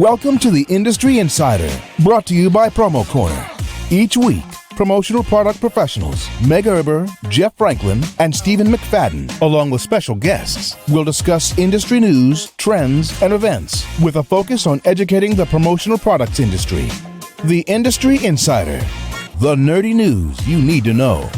Welcome to the Industry Insider, brought to you by PromoCorner. Each week, promotional product professionals Meg Erber, Jeff Franklin, and Stephen McFadden, along with special guests, will discuss industry news, trends, and events with a focus on educating the promotional products industry. The Industry Insider, the nerdy news you need to know.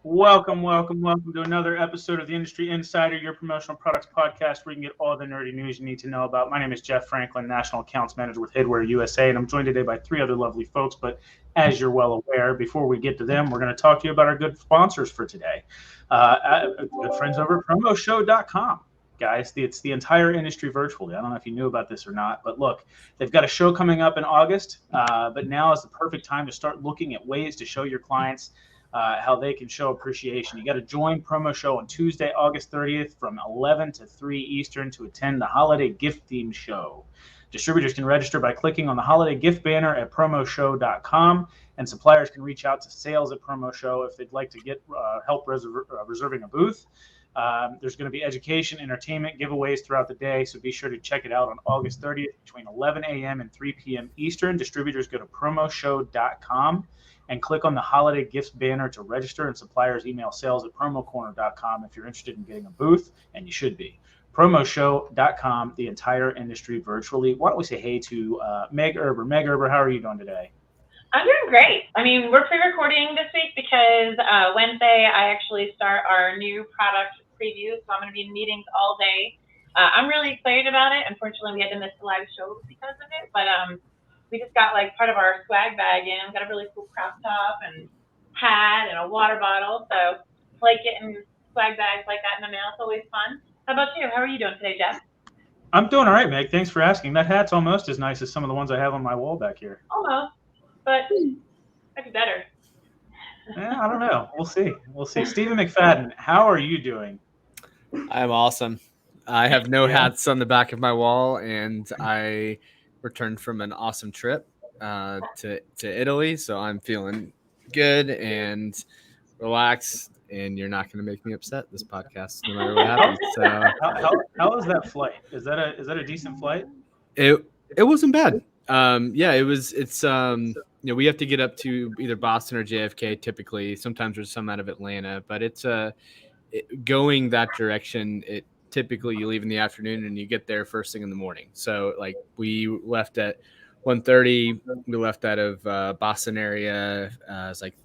Welcome to another episode of the Industry Insider, your promotional products podcast where you can get all the nerdy news you need to know about. My name is Jeff Franklin, National Accounts Manager with Headwear USA, and I'm joined today by three other lovely folks. But as you're well aware, before we get to them, we're going to talk to you about our good sponsors for today. Good friends over at PromoShow.com. Guys, it's the entire industry virtually. I don't know if you knew about this or not, but look, they've got a show coming up in August, but now is the perfect time to start looking at ways to show your clients how they can show appreciation. You got to join Promo Show on Tuesday, August 30th from 11 to 3 Eastern to attend the holiday gift theme show. Distributors can register by clicking on the holiday gift banner at promoshow.com, and suppliers can reach out to sales at Promo Show if they'd like to get help reserving a booth. There's going to be education, entertainment, giveaways throughout the day, so be sure to check it out on August 30th between 11 a.m. and 3 p.m. Eastern. Distributors go to promoshow.com and click on the holiday gifts banner to register, and suppliers email sales at promocorner.com if you're interested in getting a booth, and you should be. Promoshow.com, the entire industry virtually. Why don't we say hey to Meg Erber. Meg Erber, how are you doing today? I'm doing great. I mean, we're pre-recording this week because Wednesday I actually start our new product preview, so I'm going to be in meetings all day. I'm really excited about it. Unfortunately, we had to miss the live show because of it, but we just got like part of our swag bag in. Got a really cool crop top and hat and a water bottle. So like getting swag bags like that in the mail. It's always fun. How about you? How are you doing today, Jeff? I'm doing all right, Meg. Thanks for asking. That hat's almost as nice as some of the ones I have on my wall back here. Almost, but might be better. I don't know. We'll see. Stephen McFadden, how are you doing? I'm awesome. I have no hats on the back of my wall, and I returned from an awesome trip to Italy, so I'm feeling good and relaxed, and you're not going to make me upset this podcast no matter what happens. So how was that flight? Is that a decent flight? It wasn't bad. It's we have to get up to either Boston or JFK typically. Sometimes there's some out of Atlanta, but it's going that direction. It typically you leave in the afternoon and you get there first thing in the morning. So like we left at 1:30. We left out of Boston area. It's like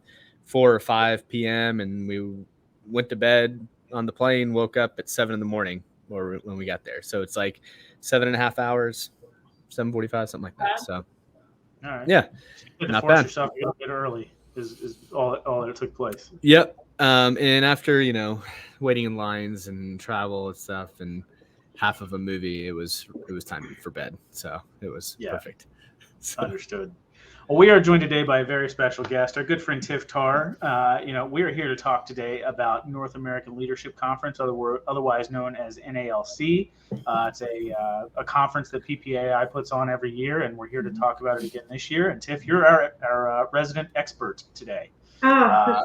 4 or 5 p.m. and we went to bed on the plane. Woke up at 7 in the morning or when we got there. So it's like 7.5 hours, 7:45, something like that. So all right, yeah, not bad. Yourself to get early is all that took place. Yep. And after, waiting in lines and travel and stuff and half of a movie, it was time for bed. So it was perfect. So. Understood. Well, we are joined today by a very special guest, our good friend Tiff Tarr. We are here to talk today about North American Leadership Conference, otherwise known as NALC. It's a conference that PPAI puts on every year, and we're here to talk about it again this year. And Tiff, you're our resident expert today. Right.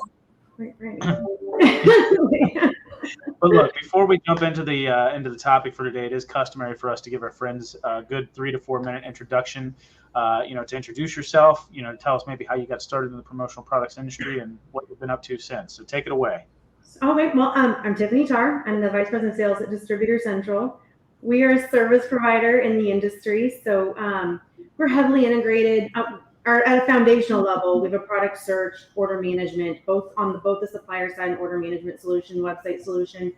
But look, before we jump into the topic for today, it is customary for us to give our friends a good 3 to 4 minute introduction. To introduce yourself, to tell us maybe how you got started in the promotional products industry and what you've been up to since. So take it away. Okay, well, I'm Tiffany Tarr. I'm the Vice President of Sales at DistributorCentral. We are a service provider in the industry, so we're heavily integrated. At a foundational level, we have a product search, order management, both the supplier side and order management solution, website solution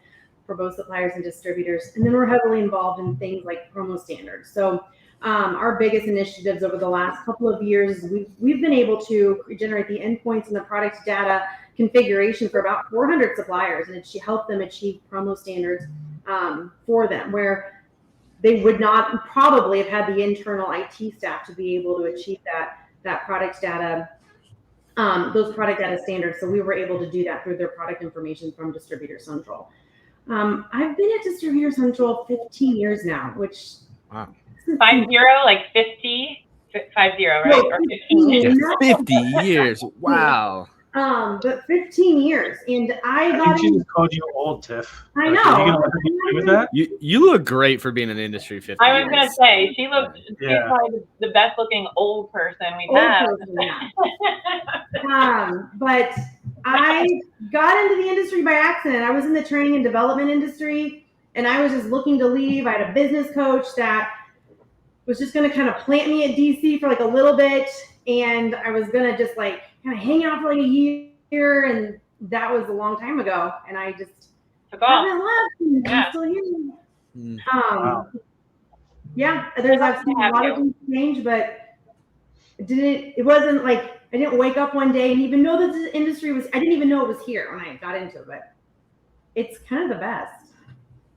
for both suppliers and distributors. And then we're heavily involved in things like promo standards. So our biggest initiatives over the last couple of years, we've been able to generate the endpoints and the product data configuration for about 400 suppliers, and it helped them achieve promo standards for them, where they would not probably have had the internal IT staff to be able to achieve that product data, those product data standards. So we were able to do that through their product information from DistributorCentral. I've been at DistributorCentral 15 years now, which wow. 50, like 50, 50, right? No, or 15 years. 50 years. Wow. But 15 years, and I think got she in. just called you old, Tiff. I Like, know. Are you gonna let her get away with that? You look great for being in the industry 50 I years. was gonna say she's Yeah. probably the best looking old person we've Old had. person, but I got into the industry by accident. I was in the training and development industry, and I was just looking to leave. I had a business coach that was just going to kind of plant me at DC for like a little bit, and I was going to just like kind of hang out for like a year, and that was a long time ago, and I just haven't left. And I'm still here. Wow. Yeah, I've seen a lot of things change, but it wasn't like I didn't wake up one day and even know that the industry I didn't even know it was here when I got into it, but it's kind of the best.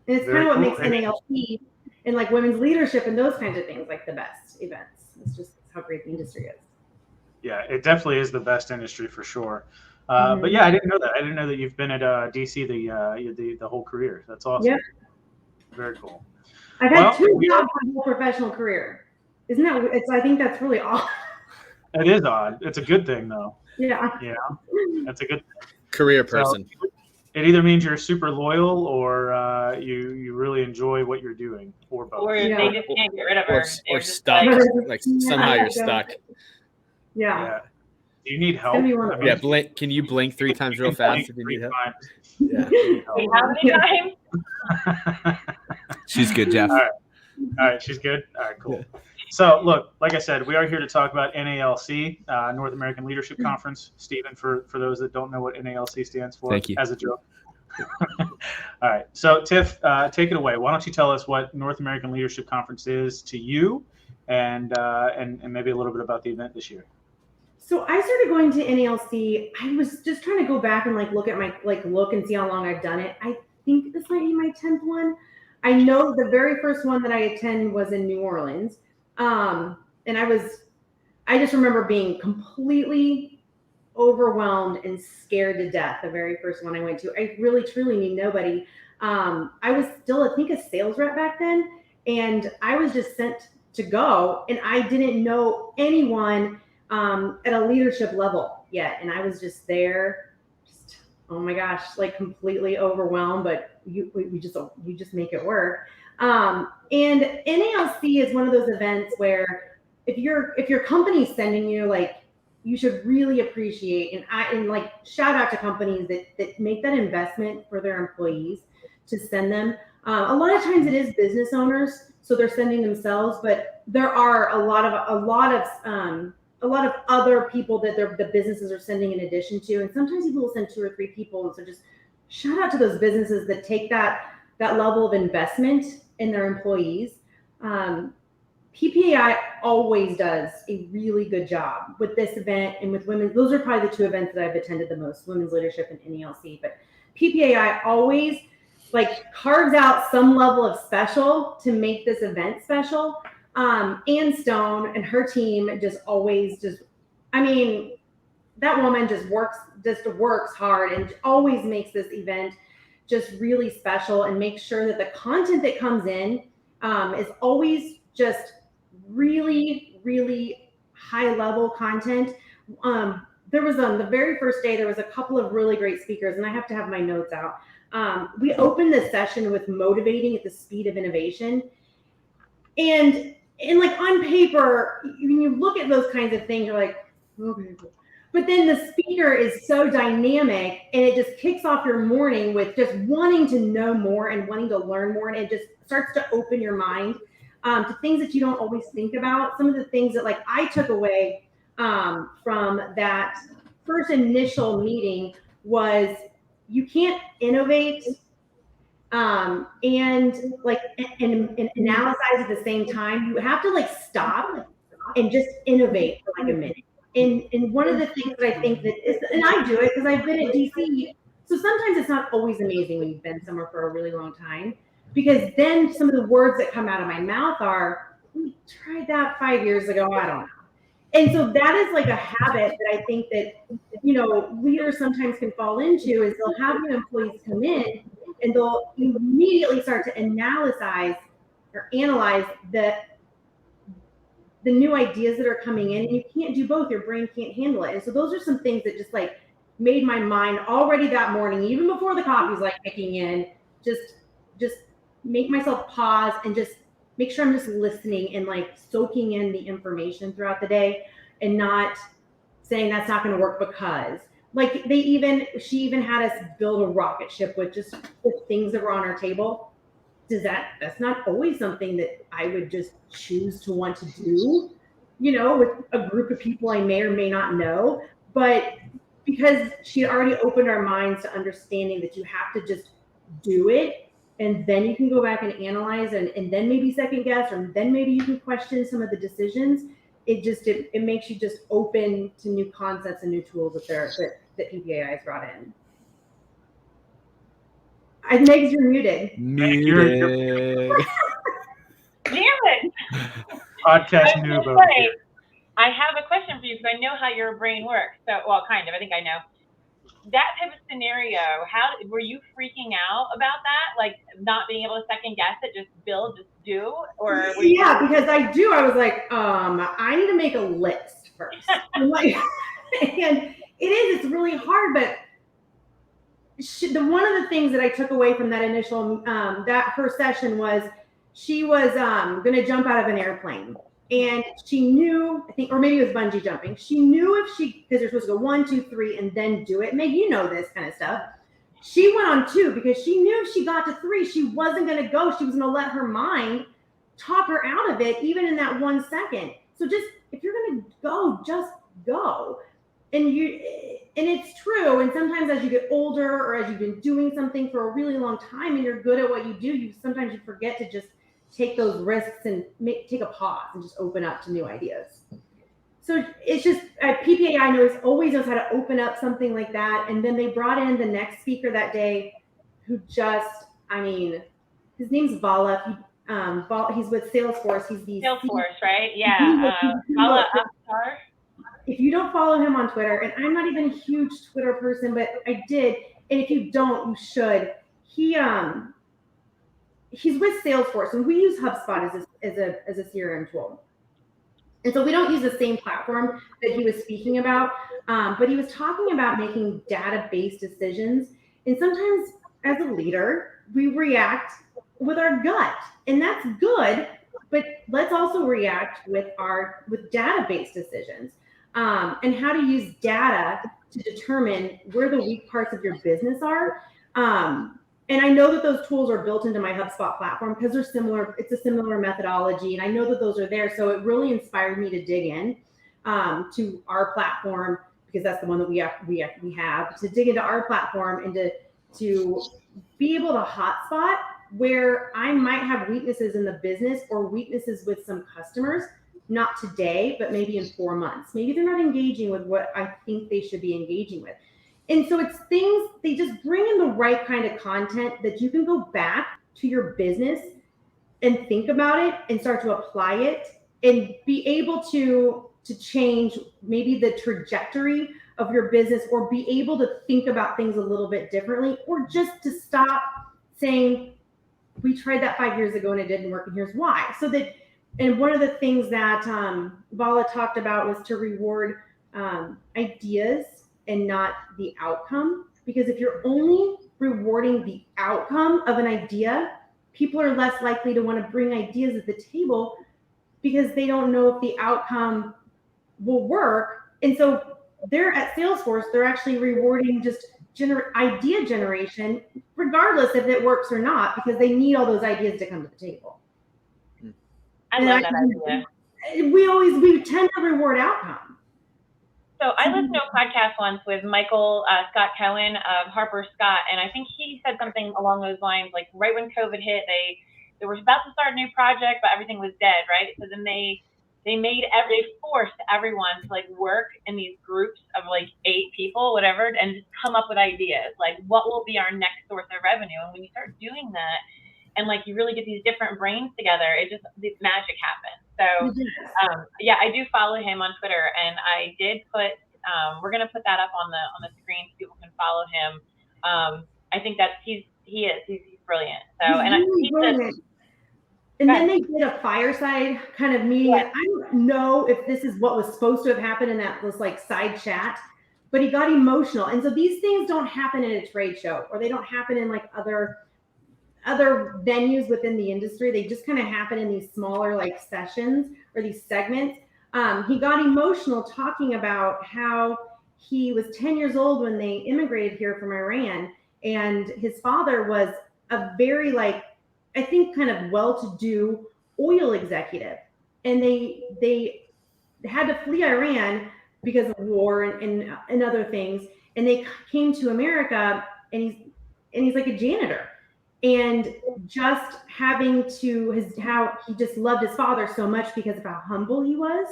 And it's kind of what makes NALC and like women's leadership and those kinds of things like the best events. It's just how great the industry is. Yeah, it definitely is the best industry for sure. But yeah, I didn't know that. I didn't know that you've been at DC the whole career. That's awesome. Yep. Very cool. I've had 2 jobs my whole professional career. Isn't that? I think that's really odd. It is odd. It's a good thing though. Yeah. Yeah, that's a good thing. Career person. So, it either means you're super loyal or you really enjoy what you're doing, or both. Or they just can't get rid of her. Or stuck. Like somehow you're stuck. Yeah. Do you need help? Yeah, blink. Can you blink 3 times real fast if you need help? Yeah. How many times? She's good, Jeff. All right, she's good. All right, cool. So, look, like I said, we are here to talk about NALC, North American Leadership Conference. Stephen, for those that don't know what NALC stands for, thank you. As a joke. All right. So, Tiff, take it away. Why don't you tell us what North American Leadership Conference is to you, and maybe a little bit about the event this year. So I started going to NALC. I was just trying to go back and look at my look and see how long I've done it. I think this might be my 10th one. I know the very first one that I attended was in New Orleans. And I just remember being completely overwhelmed and scared to death. The very first one I went to, I really truly knew nobody. I was still, I think, a sales rep back then, and I was just sent to go, and I didn't know anyone at a leadership level yet. And I was just there, oh my gosh, completely overwhelmed, but we just make it work. And NALC is one of those events where if your company's sending you, you should really appreciate, and shout out to companies that make that investment for their employees to send them. A lot of times it is business owners, so they're sending themselves, but there are a lot of other people that the businesses are sending in addition to, and sometimes people will send 2 or 3 people. And so just shout out to those businesses that take that level of investment in their employees. PPAI always does a really good job with this event and with women. Those are probably the 2 events that I've attended the most, women's leadership and NALC. But PPAI always carves out some level of special to make this event special. Ann Stone and her team that woman just works hard and always makes this event just really special, and makes sure that the content that comes in is always just really, really high level content. There was on the very first day, there was a couple of really great speakers, and I have to have my notes out. We opened this session with motivating at the speed of innovation. And on paper, when you look at those kinds of things, you're like, okay. But then the speaker is so dynamic, and it just kicks off your morning with just wanting to know more and wanting to learn more. And it just starts to open your mind to things that you don't always think about. Some of the things that I took away from that first initial meeting was you can't innovate and analyze at the same time. You have to stop and just innovate for a minute. And one of the things that I think that is, and I do it because I've been at DC, so sometimes it's not always amazing when you've been somewhere for a really long time, because then some of the words that come out of my mouth are, we tried that 5 years ago, I don't know. And so that is a habit that I think that, leaders sometimes can fall into, is they'll have new employees come in and they'll immediately start to analyze the new ideas that are coming in, and you can't do both. Your brain can't handle it. And so those are some things that just made my mind already that morning, even before the coffee's like kicking in, just make myself pause and just make sure I'm just listening and like soaking in the information throughout the day and not saying that's not going to work because like she even had us build a rocket ship with just the things that were on our table. That's not always something that I would just choose to want to do, with a group of people I may or may not know, but because she already opened our minds to understanding that you have to just do it, and then you can go back and analyze and then maybe second guess, or then maybe you can question some of the decisions. It makes you just open to new concepts and new tools that PPAI has brought in. Megs, you're muted. Muted. Damn it. Podcast noob over here. I have a question for you because I know how your brain works. So, well, kind of. I think I know. That type of scenario, were you freaking out about that? Like not being able to second guess it, just build, just do? Or because I do. I was like, I need to make a list first. And it's really hard, but one of the things that I took away from that initial, her session was she was going to jump out of an airplane. And she knew, I think, or maybe it was bungee jumping. She knew because they're supposed to go 1, 2, 3, and then do it. Meg, you know this kind of stuff. She went on 2 because she knew if she got to 3, she wasn't going to go. She was going to let her mind talk her out of it, even in that 1 second. So if you're going to go, just go. And it's true. And sometimes as you get older or as you've been doing something for a really long time and you're good at what you do, sometimes you forget to just take those risks and take a pause and just open up to new ideas. So it's just PPAI always knows how to open up something like that. And then they brought in the next speaker that day who his name's Vala. He's with Salesforce. He's the Salesforce, right? Yeah. Vala Akhtar. If you don't follow him on Twitter, and I'm not even a huge Twitter person, but I did. And if you don't, you should. He's with Salesforce, and we use HubSpot as a CRM tool. And so we don't use the same platform that he was speaking about, but he was talking about making data-based decisions. And sometimes as a leader, we react with our gut, and that's good, but let's also react with data-based decisions, and how to use data to determine where the weak parts of your business are. And I know that those tools are built into my HubSpot platform because they're similar. It's a similar methodology, and I know that those are there. So it really inspired me to dig in to our platform, because that's the one that we have to dig into our platform and to be able to hotspot where I might have weaknesses in the business or weaknesses with some customers, not today, but maybe in 4 months. Maybe they're not engaging with what I think they should be engaging with. And so it's things, they just bring in the right kind of content that you can go back to your business and think about it and start to apply it and be able to change maybe the trajectory of your business, or be able to think about things a little bit differently, or just to stop saying, we tried that 5 years ago and it didn't work, and here's why. And one of the things that Vala talked about was to reward ideas and not the outcome. Because if you're only rewarding the outcome of an idea, people are less likely to want to bring ideas at the table because they don't know if the outcome will work. And so they're at Salesforce, they're actually rewarding just idea generation, regardless if it works or not, because they need all those ideas to come to the table. I love that idea. We tend to reward outcome. So I listened to a podcast once with Michael Scott Cohen of Harper Scott, and I think he said something along those lines, like right when COVID hit, they were about to start a new project, but everything was dead, right? So then they forced everyone to like work in these groups of like 8 people, whatever, and just come up with ideas, like what will be our next source of revenue. And when you start doing that, and like you really get these different brains together, this magic happens. So yeah, I do follow him on Twitter, and I did put we're gonna put that up on the screen so people can follow him. I think that he's brilliant. So and then they did a fireside kind of meeting. Yeah. I don't know if this is what was supposed to have happened in that was like side chat, but he got emotional. And so these things don't happen in a trade show, or they don't happen in like other venues within the industry. They just kind of happen in these smaller like sessions or these segments. He got emotional talking about how he was 10 years old when they immigrated here from Iran, and his father was a very like, I think kind of well-to-do oil executive, and they had to flee Iran because of war and other things, and they came to America, and he's like a janitor, and just having to how he just loved his father so much because of how humble he was,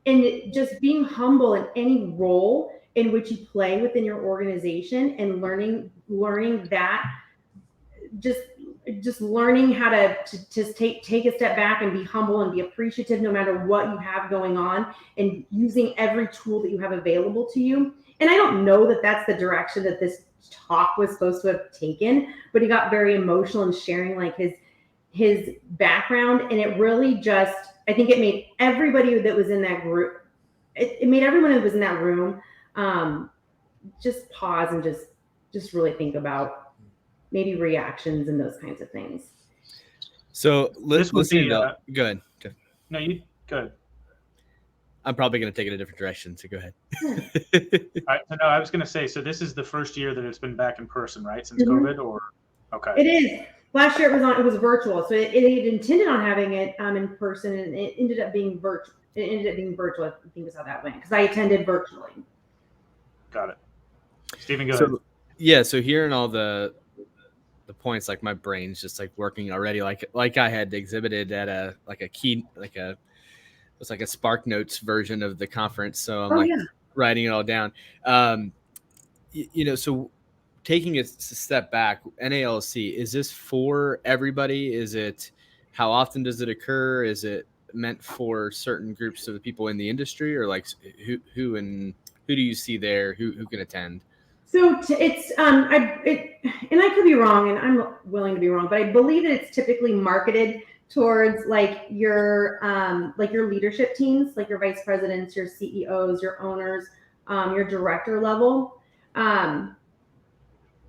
and just being humble in any role in which you play within your organization, and learning that, just learning how to just take a step back and be humble and be appreciative no matter what you have going on, and using every tool that you have available to you. And I don't know that that's the direction that this talk was supposed to have taken, but he got very emotional and sharing like his background, and it really just, I think it made everybody that was in that group, it made everyone that was in that room just pause and just really think about maybe reactions and those kinds of things. So let's go ahead. No, you go ahead. I'm probably going to take it a different direction, so go ahead. All right, so no, I was going to say, so this is the first year that it's been back in person, right? Since COVID, or okay? It is. Last year it was virtual, so it intended on having it in person, and it ended up being virtual. I think is how that went, because I attended virtually. Got it. Stephen, go ahead. Yeah, so hearing all the points, like my brain's just like working already, like I had exhibited at a Spark Notes version of the conference, so I'm writing it all down. So taking a step back, NALC, is this for everybody? Is it, how often does it occur? Is it meant for certain groups of the people in the industry, or like who do you see there who can attend? So it's and I could be wrong, and I'm willing to be wrong, but I believe that it's typically marketed towards like your leadership teams, like your vice presidents, your CEOs, your owners, your director level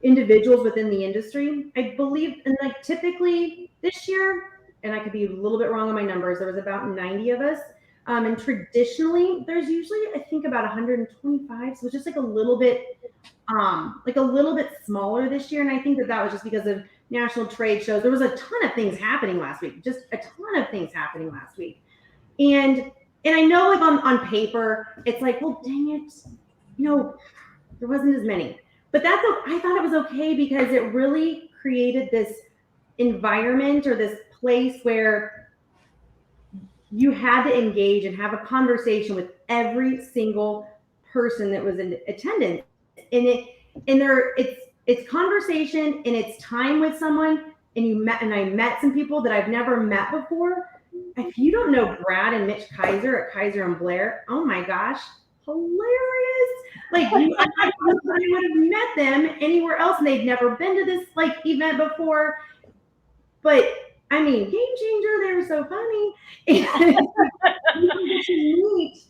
individuals within the industry. I believe, and like typically this year, and I could be a little bit wrong on my numbers, there was about 90 of us. And traditionally there's usually, I think, about 125. So it's just like a little bit smaller this year. And I think that was just because of national trade shows. There was a ton of things happening last week, And I know, like on paper, it's like, well, dang it, there wasn't as many. But I thought it was okay, because it really created this environment or this place where you had to engage and have a conversation with every single person that was in attendance. And it's conversation, and it's time with someone, and I met some people that I've never met before. If you don't know Brad and Mitch Kaiser at Kaiser and Blair, oh my gosh, hilarious. Like I would have met them anywhere else, and they'd never been to this like event before. But I mean, game changer, they were so funny. And you meet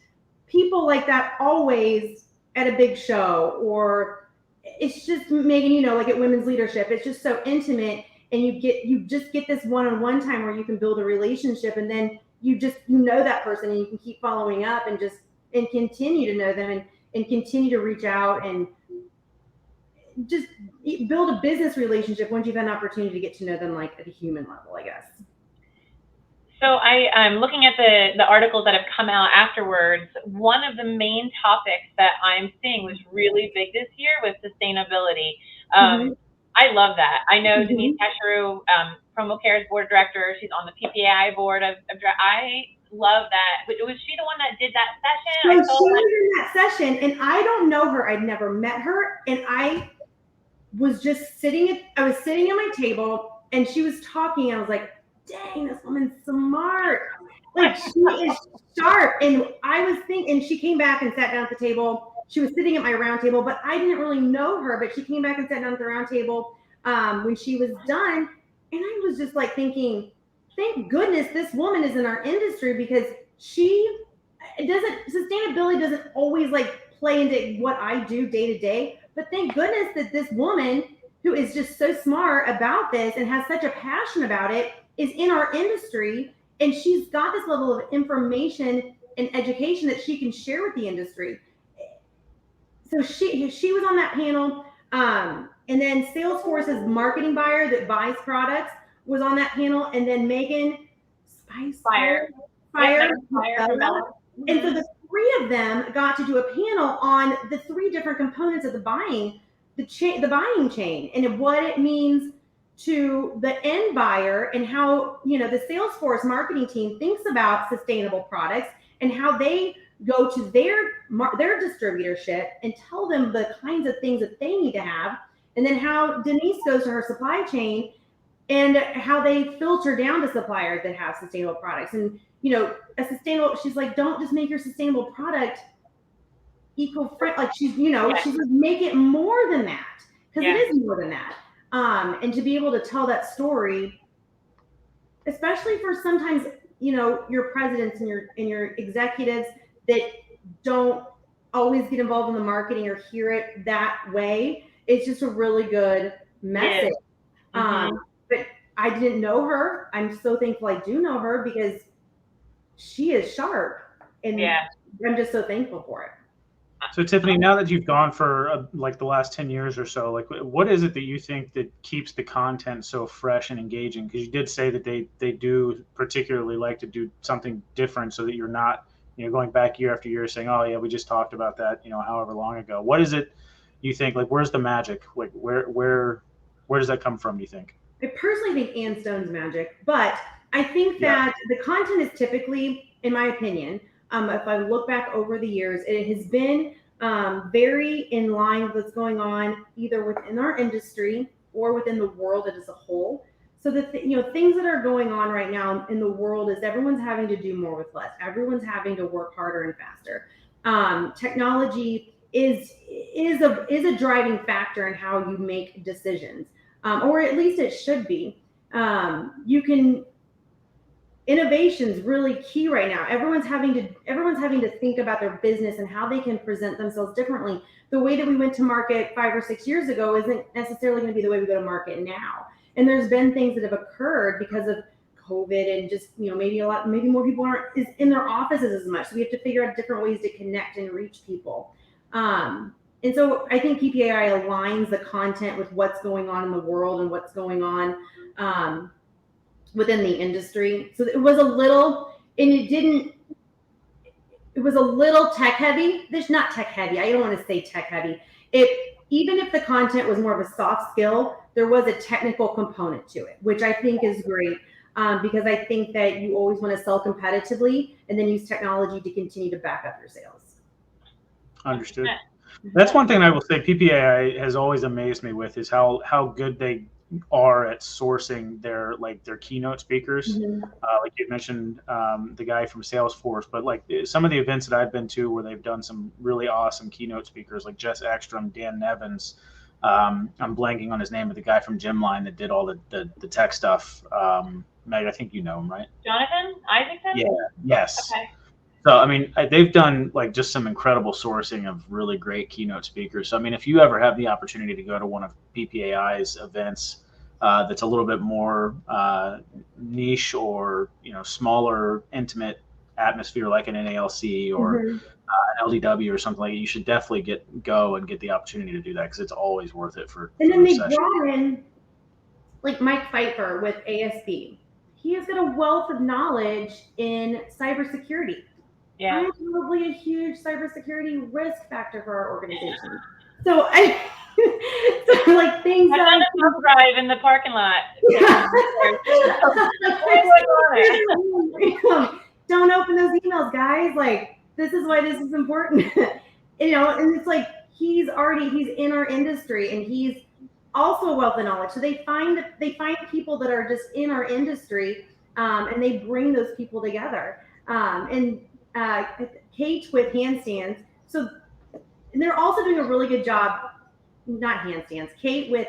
people like that always at a big show, or it's just Megan, like at Women's Leadership, it's just so intimate, and you just get this one-on-one time where you can build a relationship, and then you know that person, and you can keep following up and continue to know them, and continue to reach out and just build a business relationship once you've had an opportunity to get to know them like at a human level, I guess. So I'm looking at the articles that have come out afterwards. One of the main topics that I'm seeing was really big this year was sustainability. I love that. I know Denise Casheru, PromoCare's board director. She's on the PPAI board I love that. Was she the one that did that session? So she was in that session, and I don't know her. I'd never met her, and I was just sitting at my table, and she was talking. And I was like, dang, this woman's smart. Like, she is sharp. And I was thinking, and she came back and sat down at the table. She was sitting at my round table, but I didn't really know her. But she came back and sat down at the round table when she was done. And I was just like thinking, thank goodness this woman is in our industry, because sustainability doesn't always like play into what I do day to day. But thank goodness that this woman who is just so smart about this and has such a passion about it is in our industry, and she's got this level of information and education that she can share with the industry. So she was on that panel, and then Salesforce's marketing buyer that buys products was on that panel, and then Megan Fire. And so the three of them got to do a panel on the three different components of the buying chain, and what it means to the end buyer, and how, you know, the Salesforce marketing team thinks about sustainable products and how they go to their distributorship and tell them the kinds of things that they need to have, and then how Denise goes to her supply chain and how they filter down to suppliers that have sustainable products. And, you know, she's like, don't just make your sustainable product eco-friendly. Like, she's like, make it more than that, because it is more than that. And to be able to tell that story, especially for sometimes, you know, your presidents and your executives that don't always get involved in the marketing or hear it that way, it's just a really good message. But I didn't know her. I'm so thankful I do know her, because she is sharp, and I'm just so thankful for it. So Tiffany, now that you've gone for like the last 10 years or so, like what is it that you think that keeps the content so fresh and engaging? Because you did say that they do particularly like to do something different, so that you're not, you know, going back year after year saying, oh yeah, we just talked about that, you know, however long ago. What is it you think, like, where's the magic? Like where does that come from, you think? I personally think Ann Stone's magic, but I think that the content is typically, in my opinion, if I look back over the years, it has been very in line with what's going on either within our industry or within the world as a whole. So things that are going on right now in the world is everyone's having to do more with less. Everyone's having to work harder and faster. Technology is a driving factor in how you make decisions, or at least it should be. Innovation's really key right now. Everyone's having to think about their business and how they can present themselves differently. The way that we went to market 5 or 6 years ago isn't necessarily going to be the way we go to market now. And there's been things that have occurred because of COVID, and just, you know, maybe more people aren't in their offices as much. So we have to figure out different ways to connect and reach people. And so I think PPAI aligns the content with what's going on in the world and what's going on within the industry. So it was a little, it was a little tech heavy. There's not tech heavy. I don't want to say tech heavy. Even if the content was more of a soft skill, there was a technical component to it, which I think is great, because I think that you always want to sell competitively and then use technology to continue to back up your sales. Understood. That's one thing I will say PPAI has always amazed me with, is how good they are at sourcing their keynote speakers. Like you mentioned, the guy from Salesforce, but like some of the events that I've been to where they've done some really awesome keynote speakers, like Jess Ekstrom, Dan Nevins. I'm blanking on his name, but the guy from Gemline that did all the tech stuff. Meg, I think you know him, right? Jonathan Isaacson? Yeah. Yes. Okay. So, I mean, they've done like just some incredible sourcing of really great keynote speakers. So, I mean, if you ever have the opportunity to go to one of PPAI's events that's a little bit more niche, or, you know, smaller, intimate atmosphere, like an NALC or an LDW or something like that, you should definitely go and get the opportunity to do that, because it's always worth it for. And then they brought in like Mike Pfeiffer with ASB. He has got a wealth of knowledge in cybersecurity. Yeah. I'm probably a huge cybersecurity risk factor for our organization. So like things I've done a test drive in the parking lot. Don't open those emails, guys. Like, this is why this is important. You know, and it's like he's in our industry, and he's also a wealth of knowledge. So they find people that are just in our industry, and they bring those people together. And Kate with handstands. So they're also doing a really good job. Not handstands. Kate with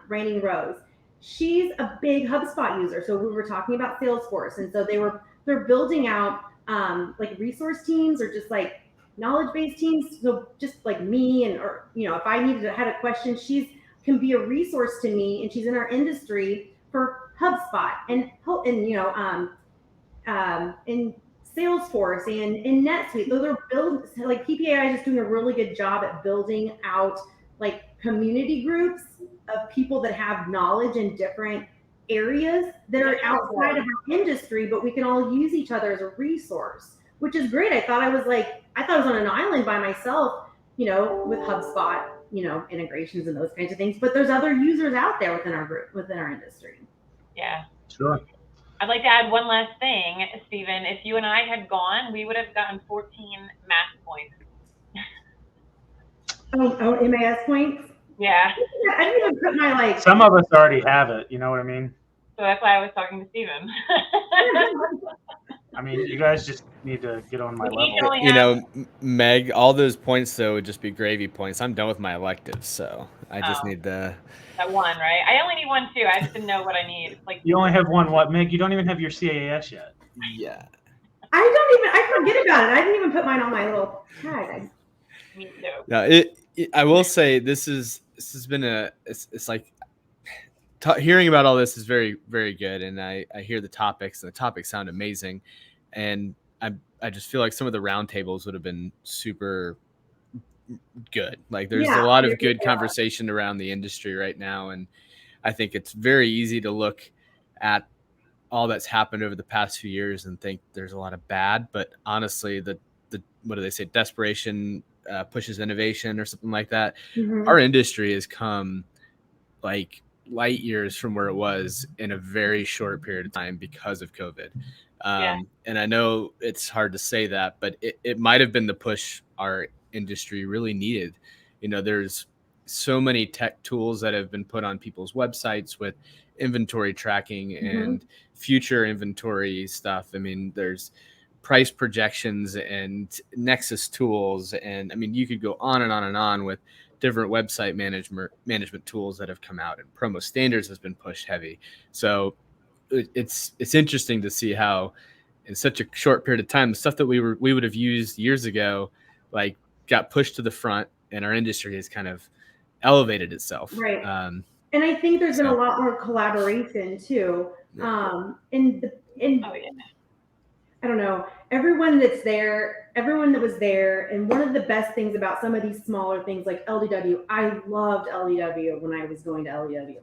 Raining Rose. She's a big HubSpot user. So we were talking about Salesforce, and so they're building out like resource teams, or just like knowledge-based teams. So just like me, and or if I had a question, she's can be a resource to me, and she's in our industry for HubSpot and in Salesforce and in NetSuite. Those are like PPAI is just doing a really good job at building out like community groups of people that have knowledge in different areas that are outside of our industry, but we can all use each other as a resource, which is great. I thought I was on an island by myself, with HubSpot, integrations and those kinds of things. But there's other users out there within our group, within our industry. Yeah. Sure. I'd like to add one last thing, Stephen. If you and I had gone, we would have gotten 14 math points. Oh, MAS points? Yeah. I didn't even put my Some of us already have it. You know what I mean? So that's why I was talking to Stephen. I mean, you guys just need to get on my level. You know, Meg, all those points though would just be gravy points. I'm done with my electives, so I just need the that one, right? I only need one too. I just didn't know what I need. Like you only have one. What, Meg? You don't even have your CAS yet. Yeah. I forget about it. I didn't even put mine on my little tag. Me too. No, I will say this has been it's like hearing about all this is very, very good, and I hear the topics, and the topics sound amazing, and I just feel like some of the roundtables would have been super good. Like there's a lot of good conversation around the industry right now, and I think it's very easy to look at all that's happened over the past few years and think there's a lot of bad, but honestly, the what do they say? Desperation pushes innovation or something like that. Mm-hmm. Our industry has come like light years from where it was in a very short period of time because of COVID. And I know it's hard to say that, but it might have been the push our industry really needed. There's so many tech tools that have been put on people's websites with inventory tracking mm-hmm. and future inventory stuff. I mean, there's price projections and Nexus tools. And I mean, you could go on and on and on with different website management tools that have come out, and promo standards has been pushed heavy. So it's interesting to see how in such a short period of time, the stuff that we would have used years ago, like got pushed to the front, and our industry has kind of elevated itself. Right. And I think there's been a lot more collaboration too. Yeah. I don't know, everyone that was there. And one of the best things about some of these smaller things like LDW, I loved LDW when I was going to LDW.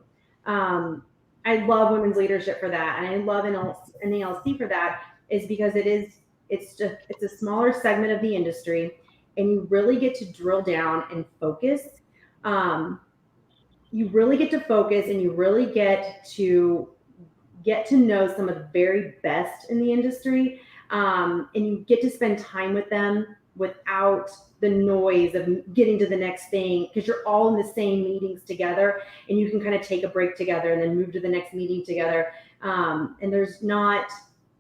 I love women's leadership for that. And I love NALC for that, is because it's a smaller segment of the industry, and you really get to drill down and focus. You really get to focus, and you really get to know some of the very best in the industry. And you get to spend time with them without the noise of getting to the next thing, because you're all in the same meetings together, and you can kind of take a break together and then move to the next meeting together. And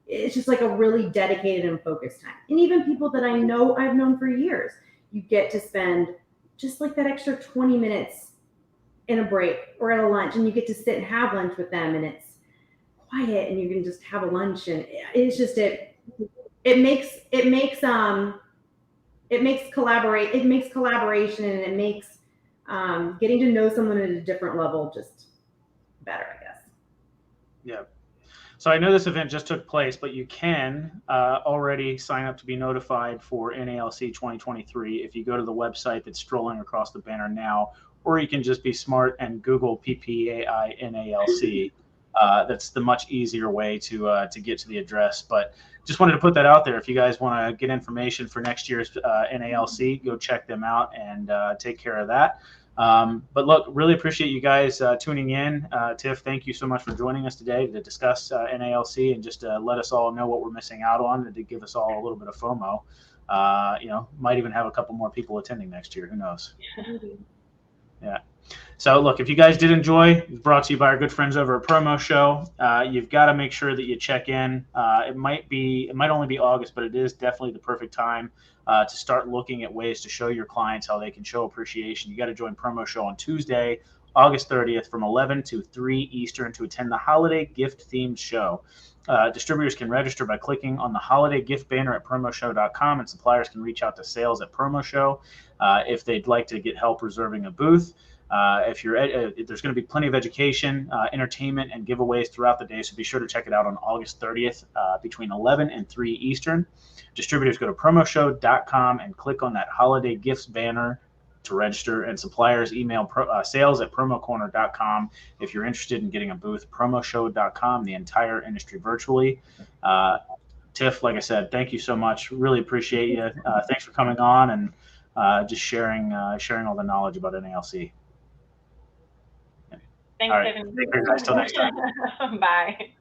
it's just like a really dedicated and focused time. And even people that I've known for years, you get to spend just like that extra 20 minutes in a break or at a lunch, and you get to sit and have lunch with them, and it's quiet, and you can just have a lunch, and it's just it makes collaboration, and it makes getting to know someone at a different level just better, I guess. Yeah. So I know this event just took place, but you can already sign up to be notified for NALC 2023 if you go to the website that's strolling across the banner now, or you can just be smart and Google PPAI NALC. That's the much easier way to get to the address. But just wanted to put that out there. If you guys want to get information for next year's NALC, go check them out and take care of that. But look, really appreciate you guys tuning in. Tiff, thank you so much for joining us today to discuss NALC and just let us all know what we're missing out on, and to give us all a little bit of FOMO. Might even have a couple more people attending next year. Who knows? Yeah. So look, if you guys did enjoy, it's brought to you by our good friends over at Promo Show. You've got to make sure that you check in. It might only be August, but it is definitely the perfect time to start looking at ways to show your clients how they can show appreciation. You got to join Promo Show on Tuesday, August 30th from 11 to 3 Eastern to attend the holiday gift themed show. Distributors can register by clicking on the holiday gift banner at promoshow.com, and suppliers can reach out to sales at PromoShow if they'd like to get help reserving a booth. There's going to be plenty of education, entertainment, and giveaways throughout the day, so be sure to check it out on August 30th between 11 and 3 Eastern. Distributors go to promoshow.com and click on that holiday gifts banner to register, and suppliers email sales at promocorner.com if you're interested in getting a booth. Promoshow.com, the entire industry virtually. Tiff, like I said, thank you so much. Really appreciate you. Thanks for coming on and just sharing all the knowledge about NALC. Thanks, all right. Tiffany. Take care, guys. Till next time. Bye.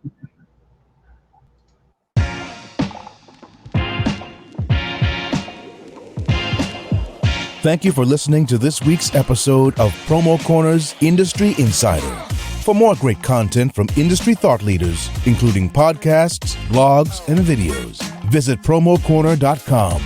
Thank you for listening to this week's episode of Promo Corner's Industry Insider. For more great content from industry thought leaders, including podcasts, blogs, and videos, visit promocorner.com.